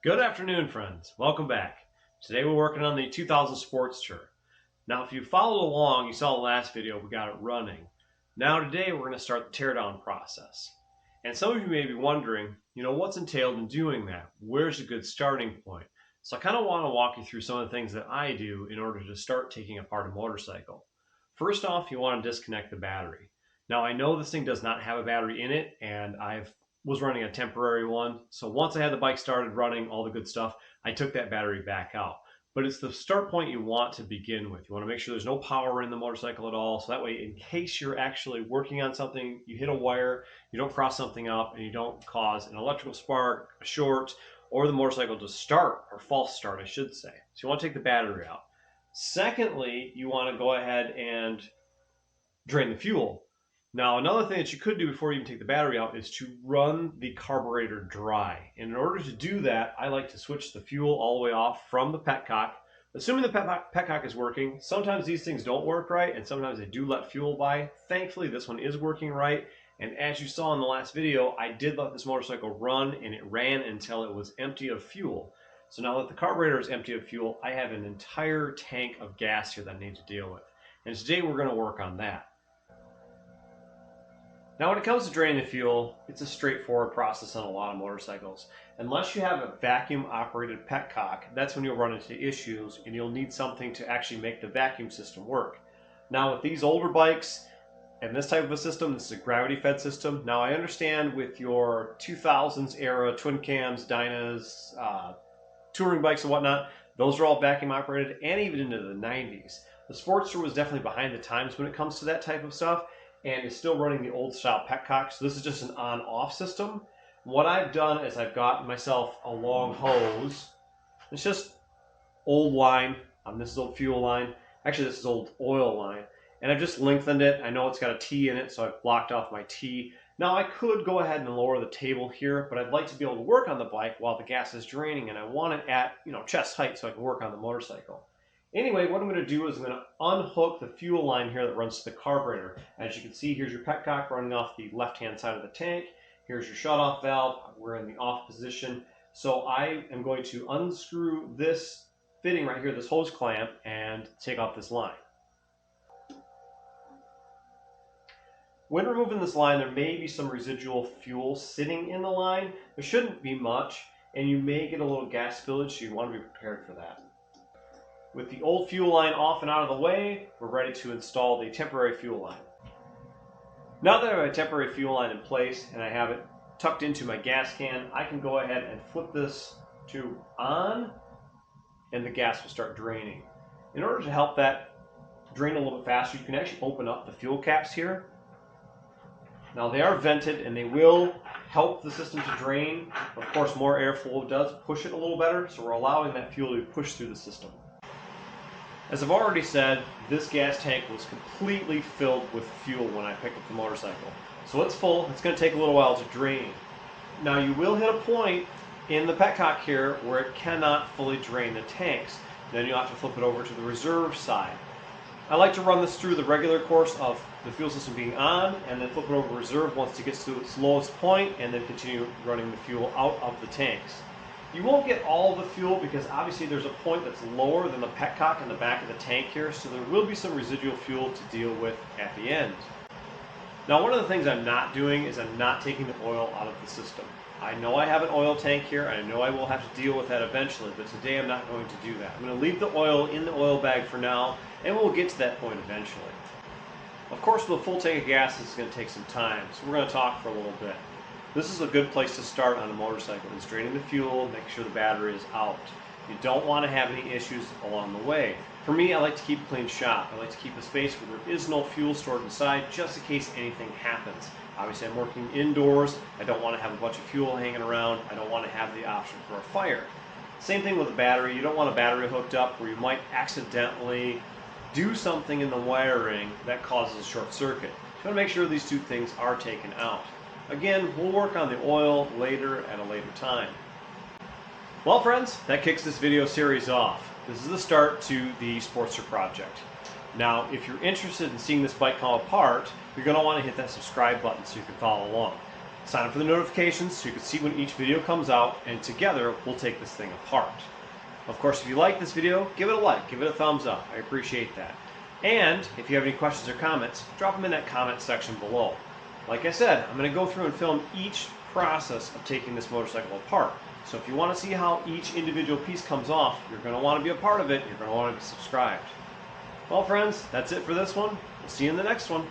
Good afternoon, friends. Welcome back. Today we're working on the 2000 Sportster. Now, if you followed along, you saw the last video, we got it running. Now today we're going to start the teardown process. And some of you may be wondering, what's entailed in doing that? Where's a good starting point? So I kind of want to walk you through some of the things that I do in order to start taking apart a motorcycle. First off, you want to disconnect the battery. Now, I know this thing does not have a battery in it, and I was running a temporary one. So once I had the bike started running, all the good stuff, I took that battery back out. But it's the start point you want to begin with. You want to make sure there's no power in the motorcycle at all. So that way, in case you're actually working on something, you hit a wire, you don't cross something up, and you don't cause an electrical spark, a short, or the motorcycle to start, or false start, I should say. So you want to take the battery out. Secondly, you want to go ahead and drain the fuel. Now, another thing that you could do before you even take the battery out is to run the carburetor dry. And in order to do that, I like to switch the fuel all the way off from the petcock. Assuming the petcock is working, sometimes these things don't work right, and sometimes they do let fuel by. Thankfully, this one is working right. And as you saw in the last video, I did let this motorcycle run, and it ran until it was empty of fuel. So now that the carburetor is empty of fuel, I have an entire tank of gas here that I need to deal with. And today we're going to work on that. Now, when it comes to draining the fuel, it's a straightforward process on a lot of motorcycles. Unless you have a vacuum-operated petcock, that's when you'll run into issues and you'll need something to actually make the vacuum system work. Now, with these older bikes and this type of a system, this is a gravity-fed system. Now, I understand with your 2000s era twin cams, Dynas, touring bikes and whatnot, those are all vacuum-operated, and even into the 90s. The Sportster was definitely behind the times when it comes to that type of stuff, and is still running the old style petcock. So this is just an on-off system. What I've done is I've got myself a long hose. It's just old line. This is old fuel line. Actually, this is old oil line. And I've just lengthened it. I know it's got a T in it, so I've blocked off my T. Now I could go ahead and lower the table here, but I'd like to be able to work on the bike while the gas is draining, and I want it at chest height so I can work on the motorcycle. Anyway, what I'm going to do is I'm going to unhook the fuel line here that runs to the carburetor. As you can see, here's your petcock running off the left-hand side of the tank. Here's your shut-off valve. We're in the off position. So I am going to unscrew this fitting right here, this hose clamp, and take off this line. When removing this line, there may be some residual fuel sitting in the line. There shouldn't be much, and you may get a little gas spillage, so you want to be prepared for that. With the old fuel line off and out of the way, we're ready to install the temporary fuel line. Now that I have a temporary fuel line in place and I have it tucked into my gas can, I can go ahead and flip this tube on and the gas will start draining. In order to help that drain a little bit faster, you can actually open up the fuel caps here. Now they are vented and they will help the system to drain. Of course, more airflow does push it a little better, so we're allowing that fuel to push through the system. As I've already said, this gas tank was completely filled with fuel when I picked up the motorcycle. So it's full. It's going to take a little while to drain. Now you will hit a point in the petcock here where it cannot fully drain the tanks. Then you'll have to flip it over to the reserve side. I like to run this through the regular course of the fuel system being on and then flip it over to reserve once it gets to its lowest point and then continue running the fuel out of the tanks. You won't get all the fuel because obviously there's a point that's lower than the petcock in the back of the tank here, so there will be some residual fuel to deal with at the end. Now, one of the things I'm not doing is I'm not taking the oil out of the system. I know I have an oil tank here, and I know I will have to deal with that eventually, but today I'm not going to do that. I'm going to leave the oil in the oil bag for now, and we'll get to that point eventually. Of course, with a full tank of gas, this is going to take some time, so we're going to talk for a little bit. This is a good place to start on a motorcycle, is draining the fuel, making sure the battery is out. You don't want to have any issues along the way. For me, I like to keep a clean shop. I like to keep a space where there is no fuel stored inside just in case anything happens. Obviously, I'm working indoors. I don't want to have a bunch of fuel hanging around. I don't want to have the option for a fire. Same thing with a battery. You don't want a battery hooked up where you might accidentally do something in the wiring that causes a short circuit. You want to make sure these two things are taken out. Again, we'll work on the oil later at a later time. Well, friends, that kicks this video series off. This is the start to the Sportster project. Now, if you're interested in seeing this bike come apart, you're going to want to hit that subscribe button so you can follow along. Sign up for the notifications so you can see when each video comes out, and together we'll take this thing apart. Of course, if you like this video, give it a like, give it a thumbs up. I appreciate that. And if you have any questions or comments, drop them in that comment section below. Like I said, I'm going to go through and film each process of taking this motorcycle apart. So if you want to see how each individual piece comes off, you're going to want to be a part of it. You're going to want to be subscribed. Well, friends, that's it for this one. We'll see you in the next one.